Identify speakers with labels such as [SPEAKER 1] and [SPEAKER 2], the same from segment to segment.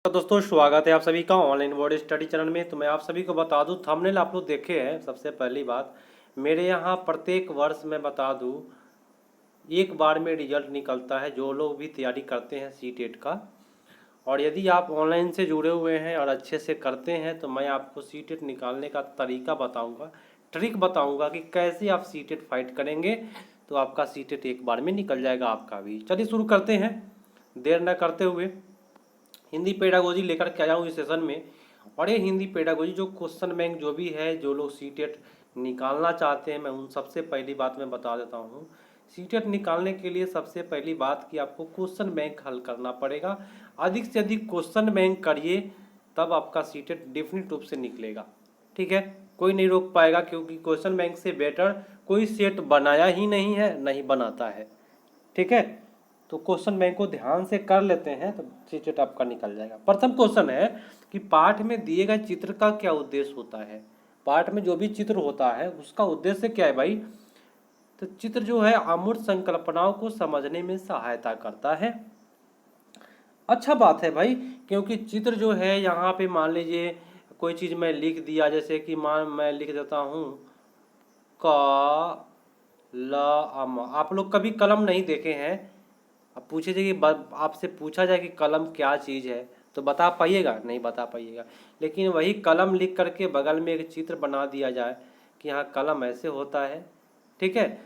[SPEAKER 1] तो दोस्तों स्वागत है आप सभी का ऑनलाइन बोर्ड स्टडी चैनल में। तो मैं आप सभी को बता दूं, थंबनेल आप लोग देखे हैं। सबसे पहली बात, मेरे यहाँ प्रत्येक वर्ष मैं बता दूं एक बार में रिजल्ट निकलता है, जो लोग भी तैयारी करते हैं सीटेट का। और यदि आप ऑनलाइन से जुड़े हुए हैं और अच्छे से करते हैं तो मैं आपको सीटेट निकालने का तरीका बताऊँगा, ट्रिक बताऊँगा कि कैसे आप सीटेट फाइट करेंगे तो आपका सीटेट एक बार में निकल जाएगा आपका भी। चलिए शुरू करते हैं देर न करते हुए। हिंदी पेडागोजी लेकर के आया हूँ इस सेशन में। और ये हिंदी पेडागोजी जो क्वेश्चन बैंक जो भी है, जो लोग सीटेट निकालना चाहते हैं, मैं उन सबसे पहली बात मैं बता देता हूँ। सीटेट निकालने के लिए सबसे पहली बात कि आपको क्वेश्चन बैंक हल करना पड़ेगा। अधिक से अधिक क्वेश्चन बैंक करिए, तब आपका सीटेट डेफिनेट रूप से निकलेगा। ठीक है, कोई नहीं रोक पाएगा, क्योंकि क्वेश्चन बैंक से बेटर कोई सेट बनाया ही नहीं है, नहीं बनाता है। ठीक है, तो क्वेश्चन बैंक को ध्यान से कर लेते हैं तो सीटेट आपका निकल जाएगा। प्रथम क्वेश्चन है कि पाठ में दिए गए चित्र का क्या उद्देश्य होता है। पाठ में जो भी चित्र होता है उसका उद्देश्य क्या है भाई। तो चित्र जो है अमूर्त संकल्पनाओं को समझने में सहायता करता है। अच्छा बात है भाई, क्योंकि चित्र जो है यहाँ पे मान लीजिए कोई चीज़ मैं लिख दिया, जैसे कि मैं लिख देता हूँ कलम। आप लोग कभी कलम नहीं देखे हैं। अब पूछे जाए कि आपसे पूछा जाए कि कलम क्या चीज़ है तो बता पाइएगा? नहीं बता पाइएगा। लेकिन वही कलम लिख करके बगल में एक चित्र बना दिया जाए कि हाँ कलम ऐसे होता है, ठीक है,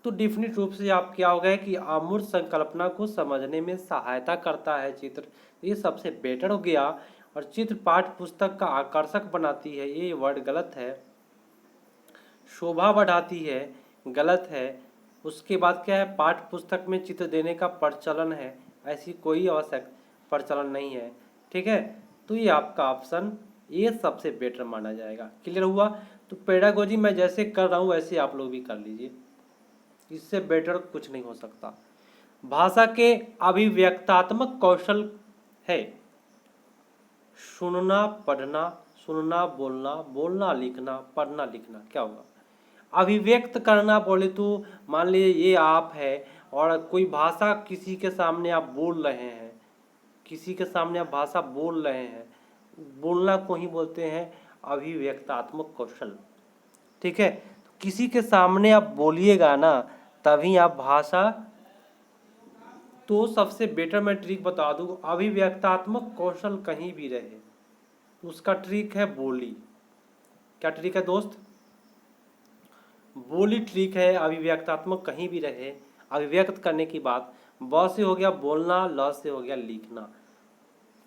[SPEAKER 1] तो डेफिनेट रूप से आप क्या हो गया कि अमूर्त संकल्पना को समझने में सहायता करता है चित्र। ये सबसे बेटर हो गया। और चित्र पाठ्य पुस्तक का आकर्षक बनाती है, ये वर्ड गलत है। शोभा बढ़ाती है, गलत है। उसके बाद क्या है, पाठ्य पुस्तक में चित्र देने का प्रचलन है, ऐसी कोई आवश्यक प्रचलन नहीं है। ठीक है, तो ये आपका ऑप्शन ये सबसे बेटर माना जाएगा। क्लियर हुआ? तो पेडागोजी मैं जैसे कर रहा हूँ वैसे आप लोग भी कर लीजिए, इससे बेटर कुछ नहीं हो सकता। भाषा के अभिव्यक्तात्मक कौशल है सुनना पढ़ना, सुनना बोलना, बोलना लिखना, पढ़ना लिखना। क्या होगा? अभिव्यक्त करना बोले तो मान लीजिए ये आप है और कोई भाषा किसी के सामने आप बोल रहे हैं, किसी के सामने आप भाषा बोल रहे हैं, बोलना को ही बोलते हैं अभिव्यक्तात्मक कौशल। ठीक है, तो किसी के सामने आप बोलिएगा ना तभी आप भाषा, तो सबसे बेटर मैं ट्रिक बता दूं, अभिव्यक्तात्मक कौशल कहीं भी रहे उसका ट्रिक है बोली। क्या ट्रिक है दोस्त? बोली ट्रिक है। अभिव्यक्तात्मक कहीं भी रहे, अभिव्यक्त करने की बात, ब से हो गया बोलना, ल से हो गया लिखना,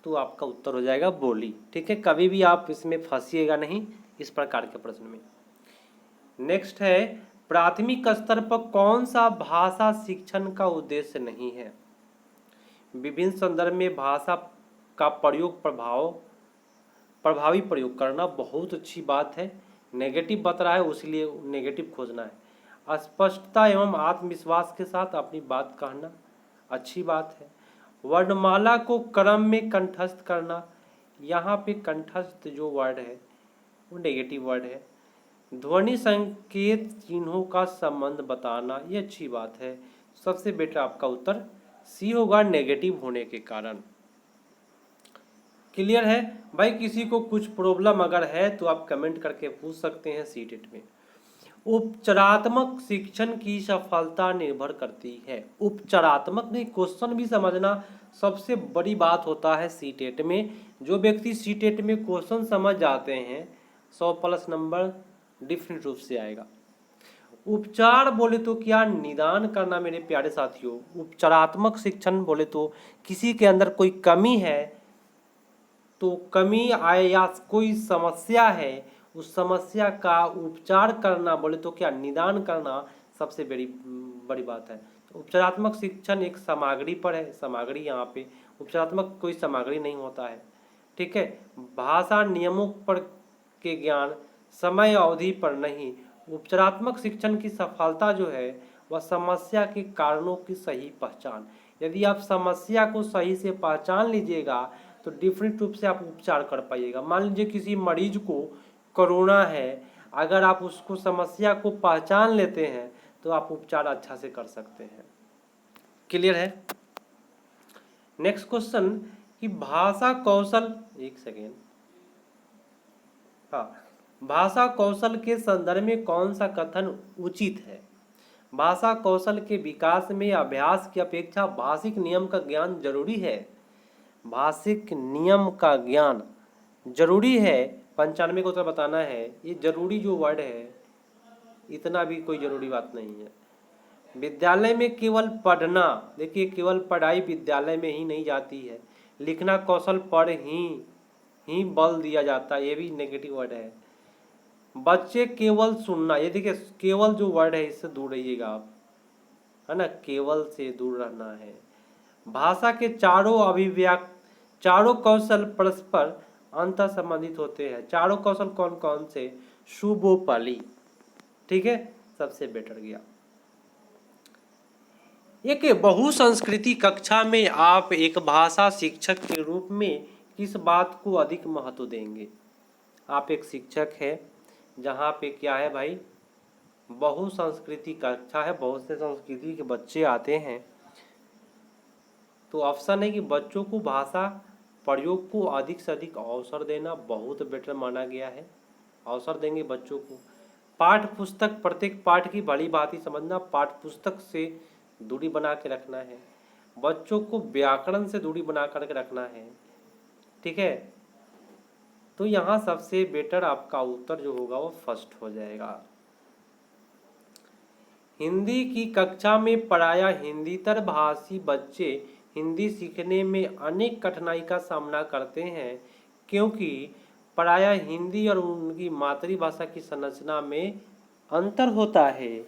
[SPEAKER 1] तो आपका उत्तर हो जाएगा बोली। ठीक है, कभी भी आप इसमें फंसिएगा नहीं इस प्रकार के प्रश्न में। नेक्स्ट है, प्राथमिक स्तर पर कौन सा भाषा शिक्षण का उद्देश्य नहीं है। विभिन्न संदर्भ में भाषा का प्रयोग प्रभावी प्रयोग करना बहुत अच्छी बात है। नेगेटिव बता रहा है उसलिए नेगेटिव खोजना है। स्पष्टता एवं आत्मविश्वास के साथ अपनी बात कहना अच्छी बात है। वर्णमाला को क्रम में कंठस्थ करना, यहाँ पे कंठस्थ जो वर्ड है वो नेगेटिव वर्ड है। ध्वनि संकेत चिन्हों का संबंध बताना, ये अच्छी बात है। सबसे बेटर आपका उत्तर सी होगा, नेगेटिव होने के कारण। क्लियर है भाई? किसी को कुछ प्रॉब्लम अगर है तो आप कमेंट करके पूछ सकते हैं सीटेट में। उपचारात्मक शिक्षण की सफलता निर्भर करती है। उपचारात्मक नहीं, क्वेश्चन भी समझना सबसे बड़ी बात होता है सीटेट में। जो व्यक्ति सीटेट में क्वेश्चन समझ जाते हैं 100+ नंबर डिफरेंट रूप से आएगा। उपचार बोले तो क्या, निदान करना मेरे प्यारे साथियों। उपचारात्मक शिक्षण बोले तो किसी के अंदर कोई कमी है तो कमी आए या कोई समस्या है, उस समस्या का उपचार करना बोले तो क्या, निदान करना सबसे बड़ी बड़ी बात है। तो उपचारात्मक शिक्षण एक सामग्री पर है, सामग्री यहाँ पे उपचारात्मक कोई सामग्री नहीं होता है। ठीक है, भाषा नियमों पर के ज्ञान, समय अवधि पर नहीं। उपचारात्मक शिक्षण की सफलता जो है वह समस्या के कारणों की सही पहचान। यदि आप समस्या को सही से पहचान लीजिएगा तो डिफरेंट रूप से आप उपचार कर पाइएगा। मान लीजिए किसी मरीज को कोरोना है, अगर आप उसको समस्या को पहचान लेते हैं तो आप उपचार अच्छा से कर सकते हैं। क्लियर है? नेक्स्ट क्वेश्चन, कि भाषा कौशल, एक सेकेंड, हाँ, भाषा कौशल के संदर्भ में कौन सा कथन उचित है? भाषा कौशल के विकास में अभ्यास की अपेक्षा भाषिक नियम का ज्ञान जरूरी है। भाषिक नियम का ज्ञान जरूरी है। 95 को उत्तर बताना है। ये जरूरी जो वर्ड है, इतना भी कोई जरूरी बात नहीं है। विद्यालय में केवल पढ़ना, देखिए केवल पढ़ाई विद्यालय में ही नहीं जाती है, लिखना कौशल पर ही बल दिया जाता है, ये भी नेगेटिव वर्ड है। बच्चे केवल सुनना, ये देखिए केवल जो वर्ड है इससे दूर रहिएगा आप, है ना, केवल से दूर रहना है। भाषा के चारों कौशल परस्पर अंतर संबंधित होते हैं। चारों कौशल कौन कौन से? शुभोपली, ठीक है, सबसे बेटर गया। एक बहुसंस्कृति कक्षा में आप एक भाषा शिक्षक के रूप में किस बात को अधिक महत्व देंगे? आप एक शिक्षक है जहाँ पे क्या है भाई, बहुसंस्कृति कक्षा है, बहुत से संस्कृति के बच्चे आते हैं, तो ऑप्शन है कि बच्चों को भाषा प्रयोग को अधिक से अधिक अवसर देना बहुत बेटर माना गया है। अवसर देंगे बच्चों को। पाठ पुस्तक, प्रत्येक पाठ की भली भांति समझना, पाठ पुस्तक से दूरी बना के रखना है। बच्चों को व्याकरण से दूरी बना करके रखना है, ठीक है। तो यहाँ सबसे बेटर आपका उत्तर जो होगा वो फर्स्ट हो जाएगा। हिंदी की कक्षा में पढ़ाया हिंदीतर भाषी बच्चे हिंदी सीखने में अनेक कठिनाई का सामना करते हैं, क्योंकि पढ़ाया हिंदी और उनकी मातृभाषा की संरचना में अंतर होता है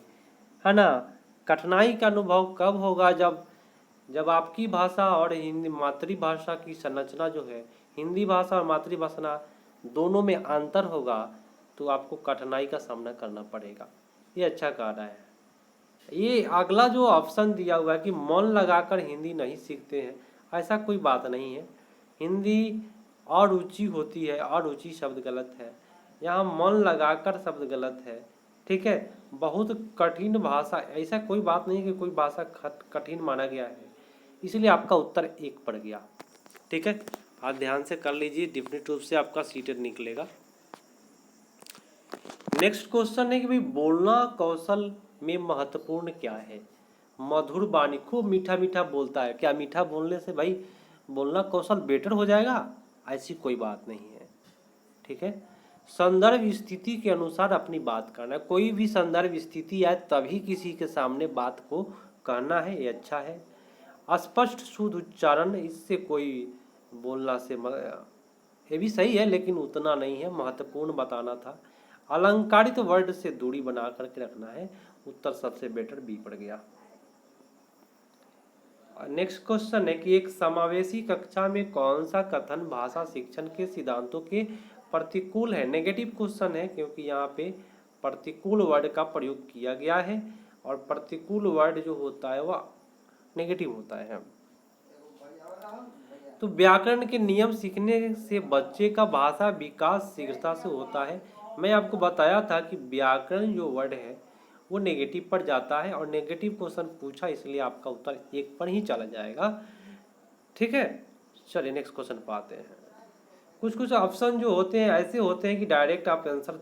[SPEAKER 1] ना। कठिनाई का अनुभव कब होगा? जब आपकी भाषा और हिंदी मातृभाषा की संरचना जो है, हिंदी भाषा और मातृभाषा दोनों में अंतर होगा, तो आपको कठिनाई का सामना करना पड़ेगा। ये अच्छा कह रहा है। ये अगला जो ऑप्शन दिया हुआ है कि मन लगाकर हिंदी नहीं सीखते हैं, ऐसा कोई बात नहीं है। हिंदी और रुचि होती है, और रुचि शब्द गलत है, यहाँ मन लगाकर शब्द गलत है, ठीक है। बहुत कठिन भाषा, ऐसा कोई बात नहीं कि कोई भाषा कठिन माना गया है, इसलिए आपका उत्तर 1 पड़ गया, ठीक है। आप ध्यान से कर लीजिए, डेफिनेट रूप से आपका सीटेड निकलेगा। नेक्स्ट क्वेश्चन है कि भाई बोलना कौशल में महत्वपूर्ण क्या है? मधुर वाणी, खूब मीठा मीठा बोलता है, क्या मीठा बोलने से भाई बोलना कौशल बेटर हो जाएगा? ऐसी कोई बात नहीं है, ठीक है। संदर्भ स्थिति के अनुसार अपनी बात करना, कोई भी संदर्भ स्थिति आए तभी किसी के सामने बात को कहना है, ये अच्छा है। स्पष्ट शुद्ध उच्चारण, इससे कोई बोलना से ये भी सही है, लेकिन उतना नहीं है, महत्वपूर्ण बताना था। अलंकारित वर्ड से दूरी बना करके रखना है, उत्तर सबसे बेटर बी पड़ गया। नेक्स्ट क्वेश्चन है कि एक समावेशी कक्षा में कौन सा कथन भाषा शिक्षण के सिद्धांतों के प्रतिकूल है? नेगेटिव क्वेश्चन है, क्योंकि यहाँ पे प्रतिकूल वर्ड का प्रयोग किया गया है, और प्रतिकूल वर्ड जो होता है वह नेगेटिव होता है। तो व्याकरण के नियम सीखने से बच्चे का भाषा विकास शीघ्रता से होता है। मैं आपको बताया था कि व्याकरण जो वर्ड है वो नेगेटिव पर जाता है, और नेगेटिव क्वेश्चन पूछा इसलिए आपका उत्तर 1 पर ही चला जाएगा, ठीक है। चलिए नेक्स्ट क्वेश्चन पर आते हैं। कुछ ऑप्शन जो होते हैं ऐसे होते हैं कि डायरेक्ट आप आंसर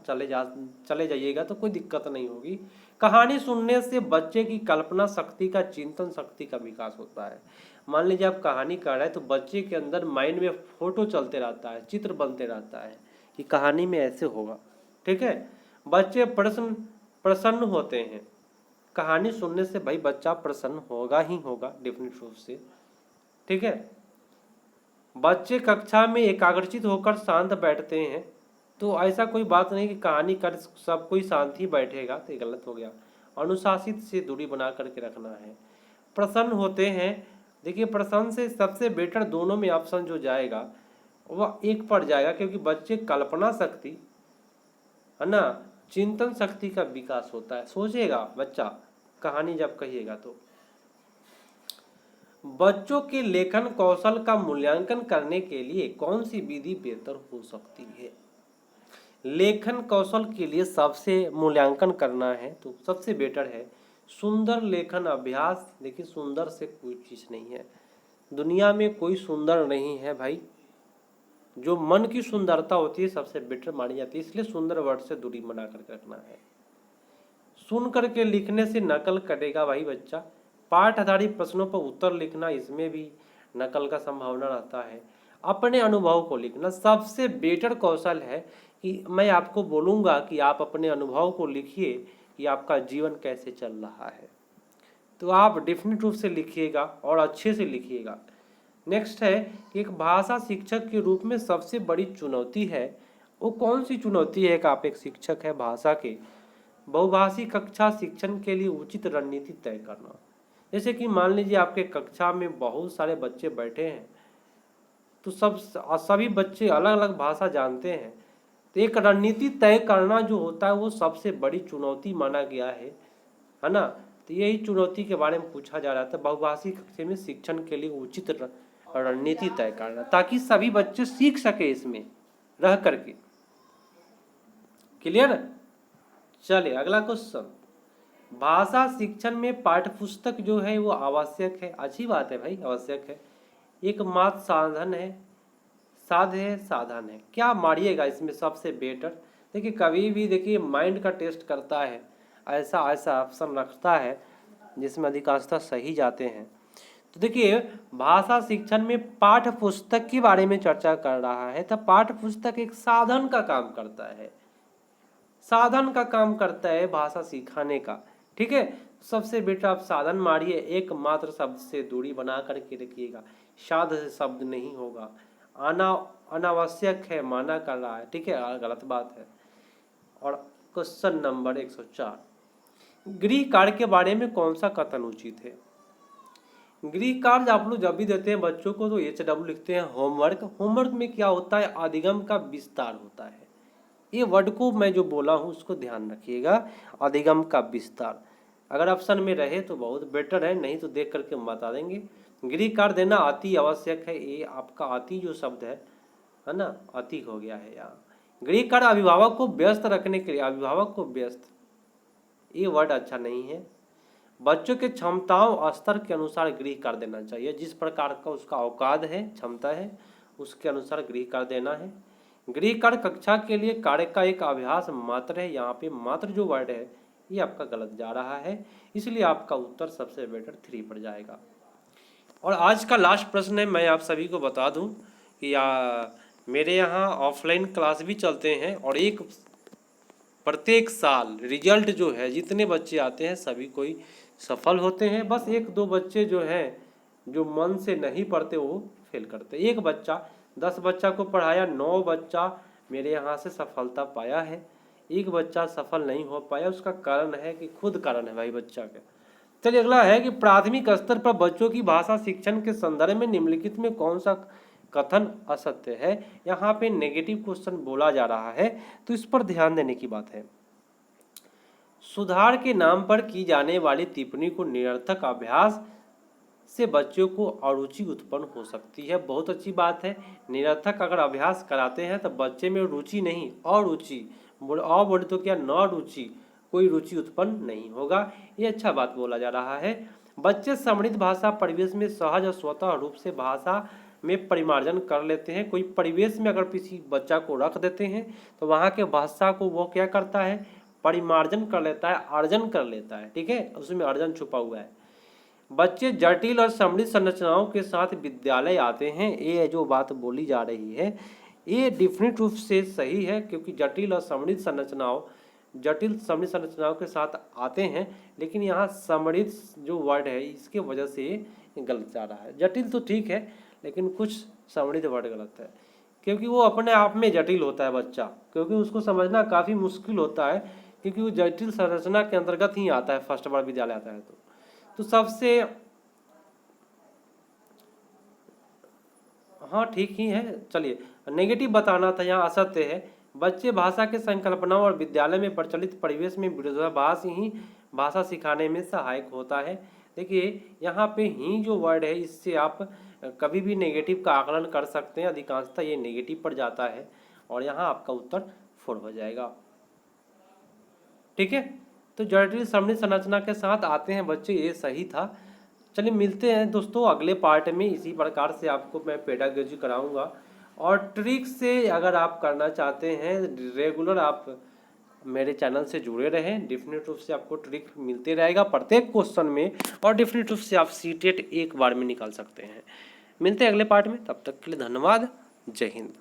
[SPEAKER 1] चले जाइएगा तो कोई दिक्कत नहीं होगी। कहानी सुनने से बच्चे की कल्पना शक्ति का, चिंतन शक्ति का विकास होता है। मान लीजिए आप कहानी कर रहे हैं, तो बच्चे के अंदर माइंड में फोटो चलते रहता है, चित्र बनते रहता है कि कहानी में ऐसे होगा, ठीक है। बच्चे प्रसन्न होते हैं, कहानी सुनने से भाई बच्चा प्रसन्न होगा ही होगा डेफिनेट रूप से, ठीक है। बच्चे कक्षा में एकाग्रचित होकर शांत बैठते हैं, तो ऐसा कोई बात नहीं कि कहानी कर सब कोई शांत ही बैठेगा, तो ये गलत हो गया। अनुशासित से दूरी बना करके रखना है। प्रसन्न होते हैं, देखिए प्रसन्न से सबसे बेटर दोनों में ऑप्शन जो जाएगा वह 1 पर जाएगा, क्योंकि बच्चे कल्पना शक्ति, है ना, चिंतन शक्ति का विकास होता है, सोचेगा बच्चा कहानी जब कहिएगा तो। बच्चों के लेखन कौशल का मूल्यांकन करने के लिए कौन सी विधि बेहतर हो सकती है? लेखन कौशल के लिए सबसे मूल्यांकन करना है तो सबसे बेटर है सुंदर लेखन अभ्यास। देखिए सुंदर से कोई चीज नहीं है, दुनिया में कोई सुंदर नहीं है भाई, जो मन की सुंदरता होती है सबसे बेटर मानी जाती है, इसलिए सुंदर वर्ड से दूरी बना करके रखना है। सुन करके लिखने से नकल करेगा भाई बच्चा। पाठ आधारित प्रश्नों पर उत्तर लिखना, इसमें भी नकल का संभावना रहता है। अपने अनुभव को लिखना सबसे बेटर कौशल है कि मैं आपको बोलूँगा कि आप अपने अनुभव को लिखिए कि आपका जीवन कैसे चल रहा है, तो आप डेफिनेट रूप से लिखिएगा और अच्छे से लिखिएगा। नेक्स्ट है कि एक भाषा शिक्षक के रूप में सबसे बड़ी चुनौती है, वो कौन सी चुनौती है कि आप एक शिक्षक है भाषा के, बहुभाषी कक्षा शिक्षण के लिए उचित रणनीति तय करना। जैसे कि मान लीजिए आपके कक्षा में बहुत सारे बच्चे बैठे हैं, तो सभी बच्चे अलग अलग भाषा जानते हैं, तो एक रणनीति तय करना जो होता है वो सबसे बड़ी चुनौती माना गया है ना। तो यही चुनौती के बारे में पूछा जा रहा था, बहुभाषी कक्षा में शिक्षण के लिए उचित रणनीति तय करना, ताकि सभी बच्चे सीख सके इसमें रह करके। क्लियर? चलिए अगला क्वेश्चन, भाषा शिक्षण में पाठ्यपुस्तक जो है वो आवश्यक है। अच्छी बात है भाई, आवश्यक है। एकमात्र साधन है, साधन है, क्या मारिएगा इसमें सबसे बेटर। देखिए कभी भी देखिए माइंड का टेस्ट करता है, ऐसा ऐसा ऑप्शन रखता है जिसमें अधिकांशतः सही जाते हैं। तो देखिए भाषा शिक्षण में पाठ्य पुस्तक के बारे में चर्चा कर रहा है, तो पाठ्य पुस्तक एक साधन का काम करता है, साधन का काम करता है भाषा सिखाने का। ठीक है, सबसे बेटर आप साधन मारिए, एकमात्र शब्द से दूरी बना करके रखिएगा, साध से शब्द नहीं होगा। अनावश्यक है माना कर रहा है, ठीक है, गलत बात है। और क्वेश्चन नंबर 104, गृह कार्य के बारे में कौन सा कथन उचित है। गृह कार्य आप लोग जब भी देते हैं बच्चों को तो HW लिखते हैं होमवर्क। होमवर्क में क्या होता है, अधिगम का विस्तार होता है। ये वर्ड को मैं जो बोला हूँ उसको ध्यान रखिएगा, अधिगम का विस्तार। अगर ऑप्शन में रहे तो बहुत बेटर है, नहीं तो देख करके हम बता देंगे। गृह कार्य देना अति आवश्यक है, ये आपका अति जो शब्द है ना, अति हो गया है यहाँ। गृह कार्य अभिभावक को व्यस्त रखने के लिए, अभिभावक को व्यस्त, ये वर्ड अच्छा नहीं है। बच्चों के क्षमताओं स्तर के अनुसार गृह कार्य देना चाहिए, जिस प्रकार का उसका औकात है, क्षमता है, उसके अनुसार गृह कार्य देना है। गृह कार्य कक्षा के लिए कार्य का एक अभ्यास मात्र है, यहाँ पे मात्र जो वर्ड है ये आपका गलत जा रहा है, इसलिए आपका उत्तर सबसे बेटर 3 पर जाएगा। और आज का लास्ट प्रश्न है, मैं आप सभी को बता दूं कि मेरे यहाँ ऑफलाइन क्लास भी चलते हैं और प्रत्येक साल रिजल्ट जो है जितने बच्चे आते हैं सभी कोई सफल होते हैं, बस 1-2 बच्चे जो हैं जो मन से नहीं पढ़ते वो फेल करते। एक बच्चा 10 बच्चा को पढ़ाया, 9 बच्चा मेरे यहाँ से सफलता पाया है, एक बच्चा सफल नहीं हो पाया। उसका कारण है कि खुद कारण है भाई बच्चा का। चलिए अगला है कि प्राथमिक स्तर पर बच्चों की भाषा शिक्षण के संदर्भ में निम्नलिखित में कौन सा कथन असत्य है। यहाँ पे नेगेटिव क्वेश्चन बोला जा रहा है, तो इस पर ध्यान देने की बात है। सुधार के नाम पर की जाने वाली टिप्पणी को निरर्थक अभ्यास से बच्चों को अरुचि उत्पन्न हो सकती है। बहुत अच्छी बात है, निरर्थक अगर अभ्यास कराते हैं तो बच्चे में रुचि नहीं अरुचि, बोले तो क्या न रुचि, कोई रुचि उत्पन्न नहीं होगा, ये अच्छा बात बोला जा रहा है। बच्चे समृद्ध भाषा परिवेश में सहज और स्वतः रूप से भाषा में परिमार्जन कर लेते हैं। कोई परिवेश में अगर किसी बच्चा को रख देते हैं तो वहाँ के भाषा को वो क्या करता है, परिमार्जन कर लेता है, अर्जन कर लेता है। ठीक है, उसमें अर्जन छुपा हुआ है। बच्चे जटिल और समृद्ध संरचनाओं के साथ विद्यालय आते हैं, ये जो बात बोली जा रही है ये डेफिनेट रूप से सही है, क्योंकि जटिल और समृद्ध संरचनाओं के साथ आते हैं, लेकिन यहाँ समृद्ध जो वर्ड है इसके वजह से ये गलत जा रहा है। जटिल तो ठीक है, लेकिन कुछ समृद्ध वर्ड गलत है, क्योंकि वो अपने आप में जटिल होता है बच्चा, क्योंकि उसको समझना काफ़ी मुश्किल होता है, क्योंकि वो जटिल संरचना के अंतर्गत ही आता है, फर्स्ट बार विद्यालय आता है। तो सबसे हाँ ठीक ही है। चलिए नेगेटिव बताना था, यहाँ असत्य है। बच्चे भाषा के संकल्पनाओं और विद्यालय में प्रचलित परिवेश में विरोधाभास ही भाषा सिखाने में सहायक होता है। देखिए यहाँ पे ही जो वर्ड है इससे आप कभी भी नेगेटिव का आकलन कर सकते हैं, अधिकांशतः ये नेगेटिव पर जाता है और यहाँ आपका उत्तर 4 हो जाएगा। ठीक है, तो जटिल समृद्ध संरचना के साथ आते हैं बच्चे, ये सही था। चलिए मिलते हैं दोस्तों अगले पार्ट में। इसी प्रकार से आपको मैं पेडागोजी कराऊंगा, और ट्रिक से अगर आप करना चाहते हैं रेगुलर, आप मेरे चैनल से जुड़े रहें। डेफिनेट रूप से आपको ट्रिक मिलते रहेगा प्रत्येक क्वेश्चन में, और डेफिनेट रूप से आप सीटेट एक बार में निकाल सकते हैं। मिलते हैं अगले पार्ट में, तब तक के लिए धन्यवाद। जय हिंद।